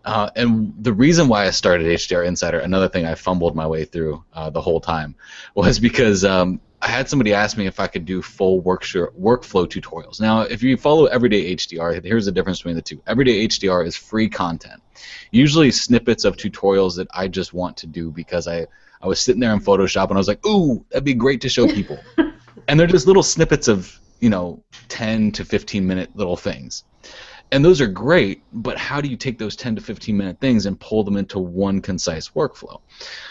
And the reason why I started HDR Insider, another thing I fumbled my way through the whole time, was because I had somebody ask me if I could do full workflow tutorials. Now, if you follow Everyday HDR, here's the difference between the two. Everyday HDR is free content, usually snippets of tutorials that I just want to do because I was sitting there in Photoshop and I was like, ooh, that'd be great to show people. And they're just little snippets of, 10 to 15 minute little things. And those are great, but how do you take those 10 to 15 minute things and pull them into one concise workflow?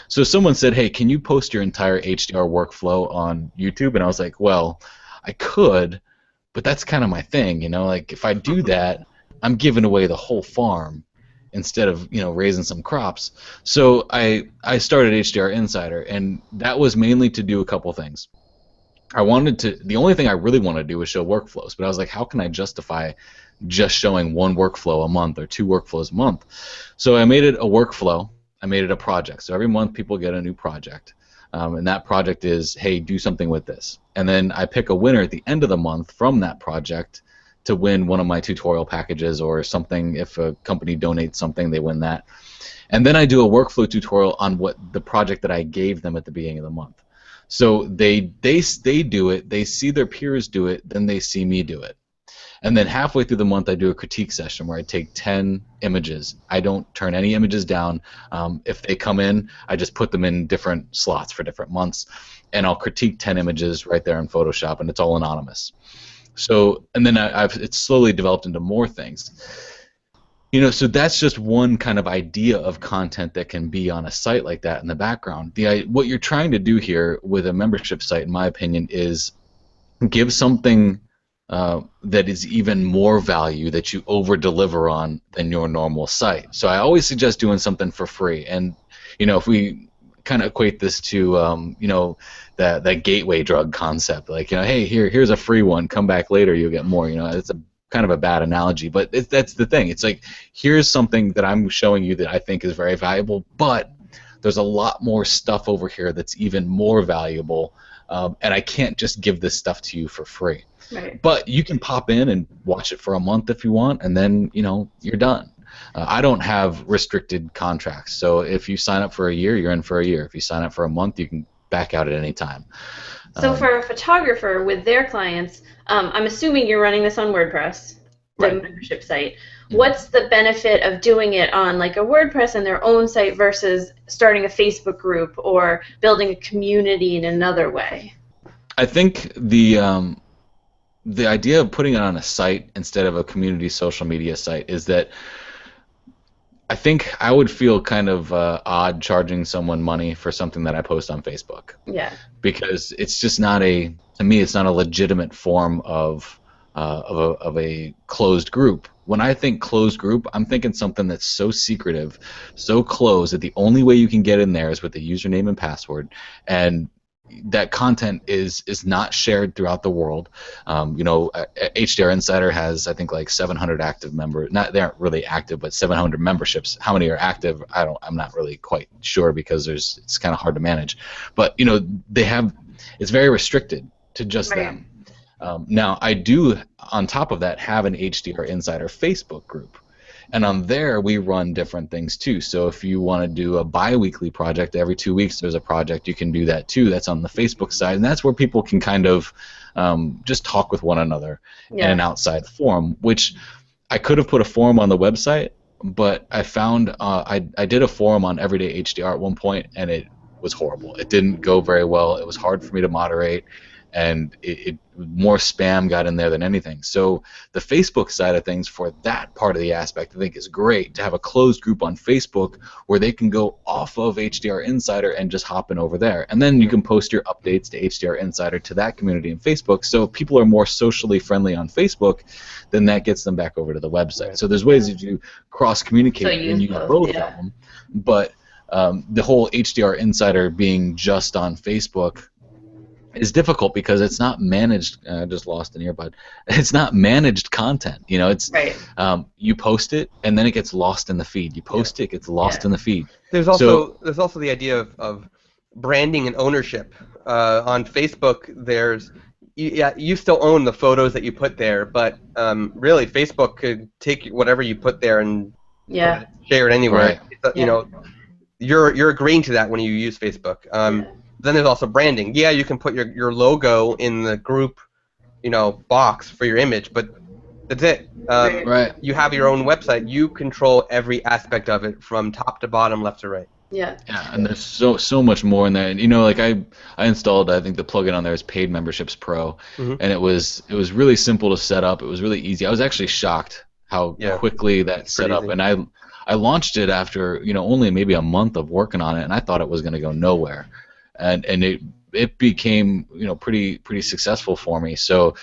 So someone said, hey, can you post your entire HDR workflow on YouTube? And I was like, well, I could, but that's kind of my thing, like if I do that, I'm giving away the whole farm instead of raising some crops. So I started HDR Insider, and that was mainly to do a couple things. The only thing I really wanted to do was show workflows, but I was like, how can I justify just showing one workflow a month or 2 workflows a month? So I made it a workflow. I made it a project. So every month people get a new project, and that project is, hey, do something with this. And then I pick a winner at the end of the month from that project to win one of my tutorial packages or something. If a company donates something, they win that. And then I do a workflow tutorial on what the project that I gave them at the beginning of the month. So they do it, they see their peers do it, then they see me do it. And then halfway through the month, I do a critique session where I take 10 images. I don't turn any images down. If they come in, I just put them in different slots for different months, and I'll critique 10 images right there in Photoshop, and it's all anonymous. So, and then it's slowly developed into more things. You know, so that's just one kind of idea of content that can be on a site like that in the background. What you're trying to do here with a membership site, in my opinion, is give something that is even more value that you over-deliver on than your normal site. So I always suggest doing something for free. And, you know, if we kind of equate this to, you know, that gateway drug concept, like, you know, hey, here's a free one, come back later, you'll get more. You know, it's a kind of a bad analogy, but that's the thing. It's like, here's something that I'm showing you that I think is very valuable, but there's a lot more stuff over here that's even more valuable, and I can't just give this stuff to you for free. Right. But you can pop in and watch it for a month if you want, and then, you know, you're done. I don't have restricted contracts, so if you sign up for a year, you're in for a year. If you sign up for a month, you can back out at any time. So for a photographer with their clients, I'm assuming you're running this on WordPress, the Right. membership site. What's the benefit of doing it on like a WordPress and their own site versus starting a Facebook group or building a community in another way? I think the idea of putting it on a site instead of a community social media site is that I think I would feel kind of odd charging someone money for something that I post on Facebook. Yeah. Because it's just not to me, it's not a legitimate form of a closed group. When I think closed group, I'm thinking something that's so secretive, so closed that the only way you can get in there is with a username and password, and that content is not shared throughout the world. You know, HDR Insider has, I think, like 700 active members. They aren't really active, but 700 memberships. How many are active? I'm not really quite sure because it's kind of hard to manage. But you know, it's very restricted to just Right. them. Now, I do, on top of that, have an HDR Insider Facebook group. And on there, we run different things too. So if you want to do a bi-weekly project, every 2 weeks there's a project, you can do that too. That's on the Facebook side, and that's where people can kind of just talk with one another in an outside forum, which I could have put a forum on the website, but I found I did a forum on Everyday HDR at one point, and it was horrible. It didn't go very well. It was hard for me to moderate, and more spam got in there than anything. So the Facebook side of things, for that part of the aspect, I think is great to have a closed group on Facebook where they can go off of HDR Insider and just hop in over there. And then you can post your updates to HDR Insider to that community in Facebook. So if people are more socially friendly on Facebook, then that gets them back over to the website. So there's ways that you cross-communicate and use both of them. But the whole HDR Insider being just on Facebook is difficult because it's not managed. I just lost an earbud. It's not managed content. You know, it's Right. You post it and then it gets lost in the feed. You post it gets lost in the feed. There's also the idea of branding and ownership. On Facebook, you still own the photos that you put there, but really Facebook could take whatever you put there and share it anywhere. Right. You know, you're agreeing to that when you use Facebook. Then there's also branding. Yeah, you can put your logo in the group, you know, box for your image, but that's it. Right. You have your own website. You control every aspect of it from top to bottom, left to right. Yeah. Yeah, and there's so much more in there. And you know, like I installed, I think the plugin on there is Paid Memberships Pro, and it was really simple to set up. It was really easy. I was actually shocked how quickly that set up, and I launched it after, you know, only maybe a month of working on it, and I thought it was going to go nowhere. And it became, you know, pretty successful for me. So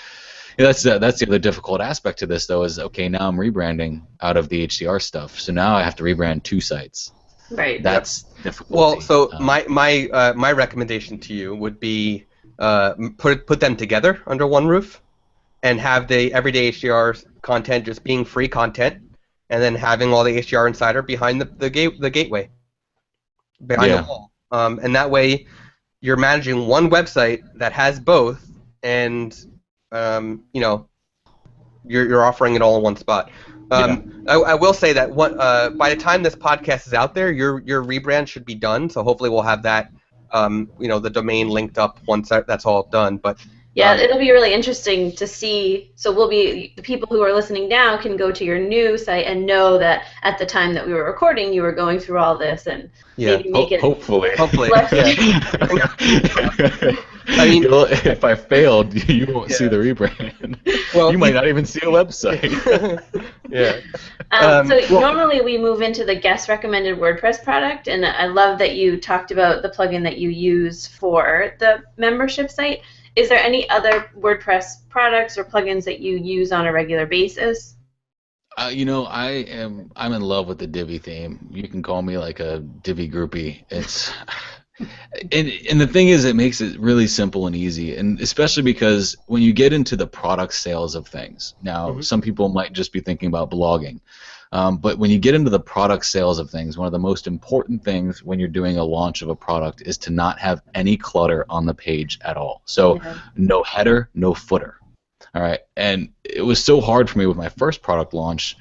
that's the other difficult aspect to this, though, is okay, now I'm rebranding out of the HDR stuff, so now I have to rebrand 2 sites. Right. That's difficult. Well, so my recommendation to you would be put them together under one roof, and have the Everyday HDR content just being free content, and then having all the HDR Insider behind the gateway, behind the wall. And that way, you're managing one website that has both, and you know, you're offering it all in one spot. I will say that by the time this podcast is out there, your rebrand should be done. So hopefully we'll have that, the domain linked up once that's all done. But yeah, it'll be really interesting to see. So the people who are listening now can go to your new site and know that at the time that we were recording, you were going through all this and maybe make it hopefully. I mean, if I failed, you won't see the rebrand. Well, you might not even see a website. Normally we move into the guest recommended WordPress product, and I love that you talked about the plugin that you use for the membership site. Is there any other WordPress products or plugins that you use on a regular basis? I'm in love with the Divi theme. You can call me like a Divi groupie. It's and the thing is, it makes it really simple and easy, and especially because when you get into the product sales of things, now some people might just be thinking about blogging, but when you get into the product sales of things, one of the most important things when you're doing a launch of a product is to not have any clutter on the page at all. So no header, no footer. All right, and it was so hard for me with my first product launch.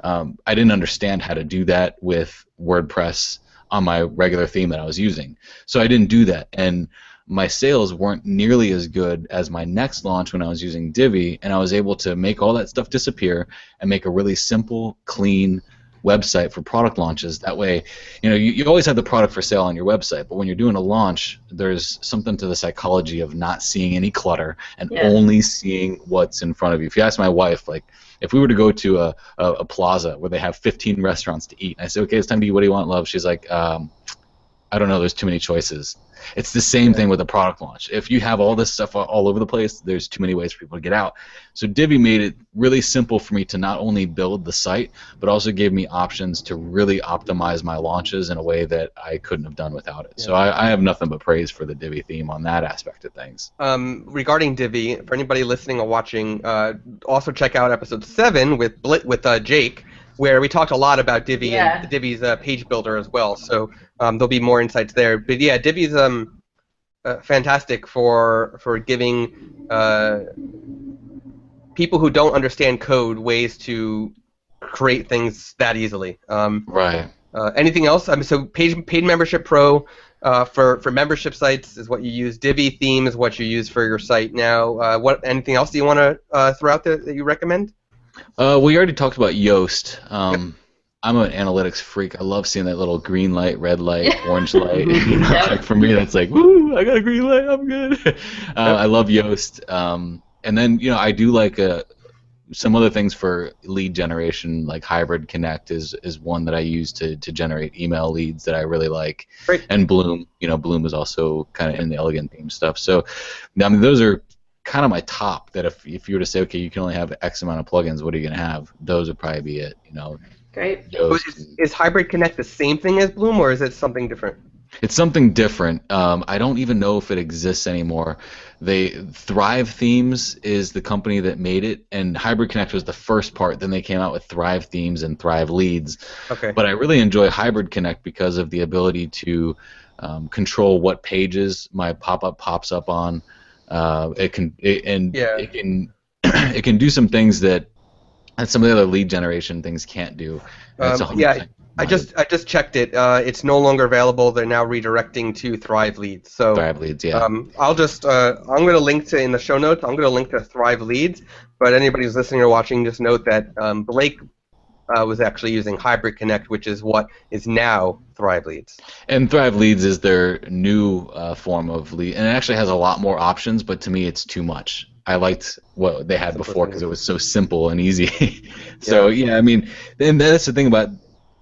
I didn't understand how to do that with WordPress on my regular theme that I was using. So I didn't do that, and my sales weren't nearly as good as my next launch when I was using Divi, and I was able to make all that stuff disappear and make a really simple, clean website for product launches. That way, you always have the product for sale on your website, but when you're doing a launch, there's something to the psychology of not seeing any clutter and only seeing what's in front of you. If you ask my wife, like, if we were to go to a plaza where they have 15 restaurants to eat, and I say, okay, it's time to eat, what do you want, love? She's like, I don't know, there's too many choices. It's the same thing with a product launch. If you have all this stuff all over the place, there's too many ways for people to get out. So Divi made it really simple for me to not only build the site, but also gave me options to really optimize my launches in a way that I couldn't have done without it. Yeah. So I have nothing but praise for the Divi theme on that aspect of things. Regarding Divi, for anybody listening or watching, also check out episode 7 with Jake, where we talked a lot about Divi and Divi's page builder as well. So there'll be more insights there. But yeah, Divi's fantastic for giving people who don't understand code ways to create things that easily. Right. Anything else? So Paid Membership Pro for membership sites is what you use. Divi theme is what you use for your site now. Anything else do you want to throw out there that you recommend? We already talked about Yoast. I'm an analytics freak. I love seeing that little green light, red light, orange light. Like for me, that's like, woo! I got a green light. I'm good. I love Yoast. And then I do like some other things for lead generation, like Hybrid Connect is one that I use to generate email leads that I really like. Great. And Bloom, Bloom is also kind of in the elegant theme stuff. So, those are kind of my top. That if you were to say, okay, you can only have X amount of plugins, what are you going to have? Those would probably be it. Great. Is Hybrid Connect the same thing as Bloom, or is it something different? It's something different. I don't even know if it exists anymore. Thrive Themes is the company that made it, and Hybrid Connect was the first part. Then they came out with Thrive Themes and Thrive Leads. Okay. But I really enjoy Hybrid Connect because of the ability to control what pages my pop-up pops up on. It can do some things that some of the other lead generation things can't do. I just checked it. It's no longer available. They're now redirecting to Thrive Leads. So Thrive Leads, yeah. I'm going to link to in the show notes. I'm going to link to Thrive Leads. But anybody who's listening or watching, just note that Blake was actually using Hybrid Connect, which is what is now Thrive Leads. And Thrive Leads is their new form of lead, and it actually has a lot more options. But to me, it's too much. I liked what they had before because it was so simple and easy. So and that's the thing about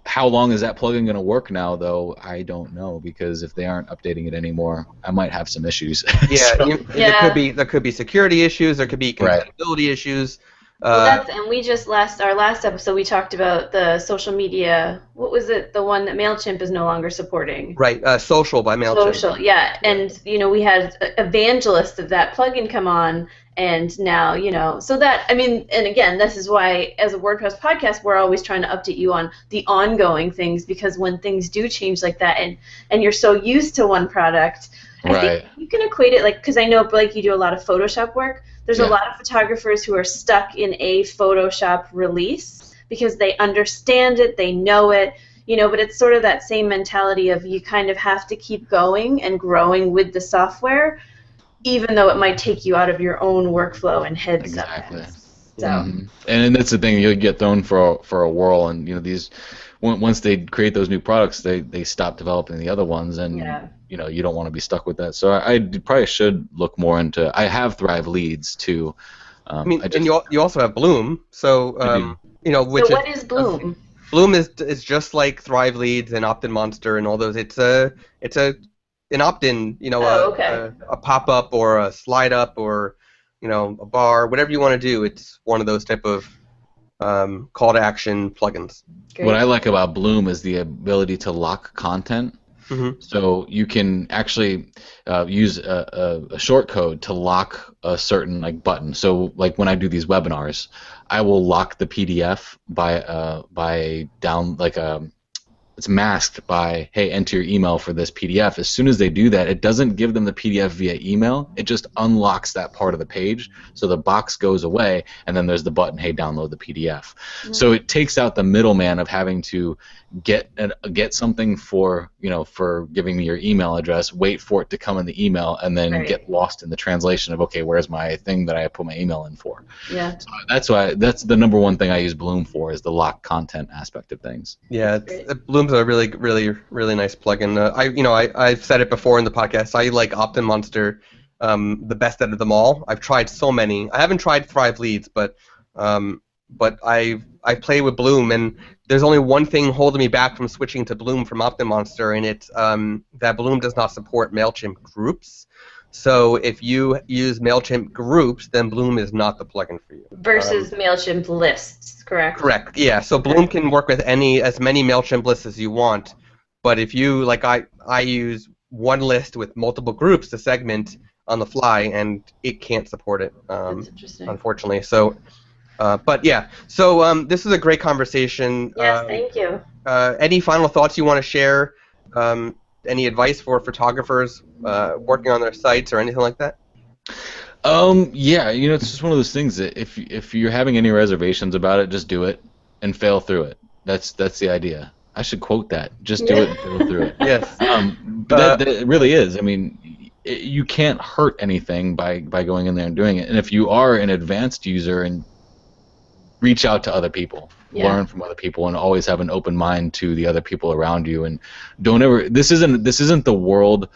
how long is that plugin going to work now, though? I don't know, because if they aren't updating it anymore, I might have some issues. There could be security issues. There could be compatibility issues. And we just our last episode we talked about the social media. What was it? The one that MailChimp is no longer supporting. Right, Social by MailChimp. Social, yeah. And we had evangelists of that plugin come on, and now so that and again, this is why as a WordPress podcast we're always trying to update you on the ongoing things, because when things do change like that, and you're so used to one product. I think you can equate it because I know, Blake, you do a lot of Photoshop work. There's a lot of photographers who are stuck in a Photoshop release because they understand it, they know it, but it's sort of that same mentality of you kind of have to keep going and growing with the software, even though it might take you out of your own workflow and head sometimes. So. Mm-hmm. And that's the thing, you'll get thrown for a whirl, and these once they create those new products, they stop developing the other ones, and you don't want to be stuck with that. So I probably should look more into. I have Thrive Leads too. And you also have Bloom. So which so what is Bloom? Bloom is just like Thrive Leads and Opt-in Monster and all those. It's an opt-in, a pop-up or a slide-up or a bar, whatever you want to do. It's one of those type of call to action plugins. Great. What I like about Bloom is the ability to lock content. Mm-hmm. So you can actually use a short code to lock a certain button. So when I do these webinars, I will lock the PDF by down it's masked by, hey, enter your email for this PDF. As soon as they do that, it doesn't give them the PDF via email. It just unlocks that part of the page. So the box goes away, and then there's the button, hey, download the PDF. Mm-hmm. So it takes out the middleman of having to get something for giving me your email address, wait for it to come in the email, and then get lost in the translation of, okay, where's my thing that I put my email in for? Yeah. So that's the number one thing I use Bloom for, is the lock content aspect of things. Yeah, Bloom's a really, really, really nice plugin. I've said it before in the podcast. I like Opt-in Monster the best out of them all. I've tried so many. I haven't tried Thrive Leads, but I play with Bloom, and there's only one thing holding me back from switching to Bloom from Opt-in Monster, and it's that Bloom does not support MailChimp groups. So if you use MailChimp groups, then Bloom is not the plugin for you. Versus MailChimp lists, correct? Correct, yeah. So Bloom can work with as many MailChimp lists as you want, but if you, I use one list with multiple groups to segment on the fly, and it can't support it, That's interesting. unfortunately. So, but yeah, so this is a great conversation. Yes, thank you. Any final thoughts you want to share? Any advice for photographers working on their sites or anything like that? Yeah, it's just one of those things that if you're having any reservations about it, just do it and fail through it. That's the idea. I should quote that. Just do it and fail through it. Yes. But that really is. I mean, you can't hurt anything by going in there and doing it. And if you are an advanced user, and reach out to other people. Learn from other people, and always have an open mind to the other people around you, and don't ever. This isn't the world,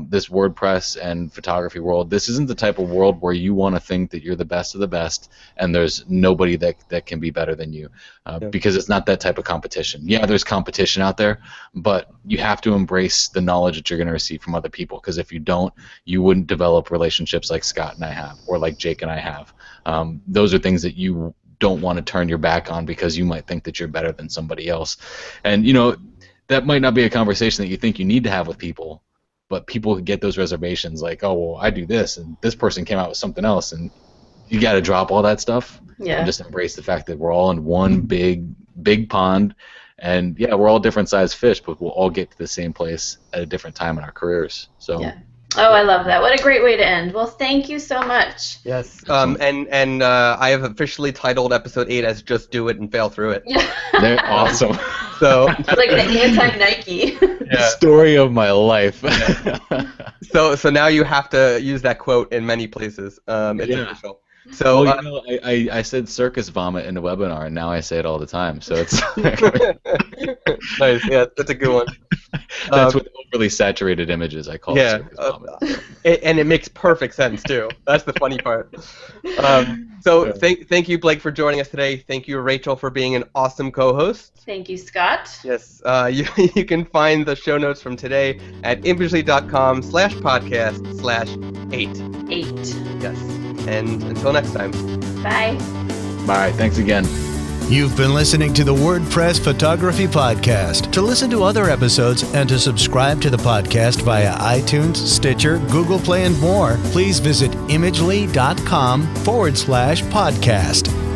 this WordPress and photography world. This isn't the type of world where you want to think that you're the best of the best, and there's nobody that can be better than you, because it's not that type of competition. Yeah, there's competition out there, but you have to embrace the knowledge that you're going to receive from other people. Because if you don't, you wouldn't develop relationships like Scott and I have, or like Jake and I have. Those are things that you don't want to turn your back on because you might think that you're better than somebody else. And that might not be a conversation that you think you need to have with people, but people get those reservations like, oh, well, I do this and this person came out with something else, and you got to drop all that stuff and just embrace the fact that we're all in one big pond, and we're all different sized fish, but we'll all get to the same place at a different time in our careers. So Oh, I love that. What a great way to end. Well, thank you so much. Yes. And I have officially titled episode 8 as "Just Do It and Fail Through It." They're awesome. So it's like the anti-Nike. The story of my life. So now you have to use that quote in many places. It's official. So I said circus vomit in the webinar, and now I say it all the time. So it's nice. Yeah, that's a good one. That's with overly saturated images. I call it circus vomit. And it makes perfect sense too. That's the funny part. Thank you, Blake, for joining us today. Thank you, Rachel, for being an awesome co-host. Thank you, Scott. Yes. You can find the show notes from today at imagely.com/podcast/8. 8. Yes. And until next time. Bye. Bye. Thanks again. You've been listening to the WordPress Photography Podcast. To listen to other episodes and to subscribe to the podcast via iTunes, Stitcher, Google Play, and more, please visit imagely.com/podcast.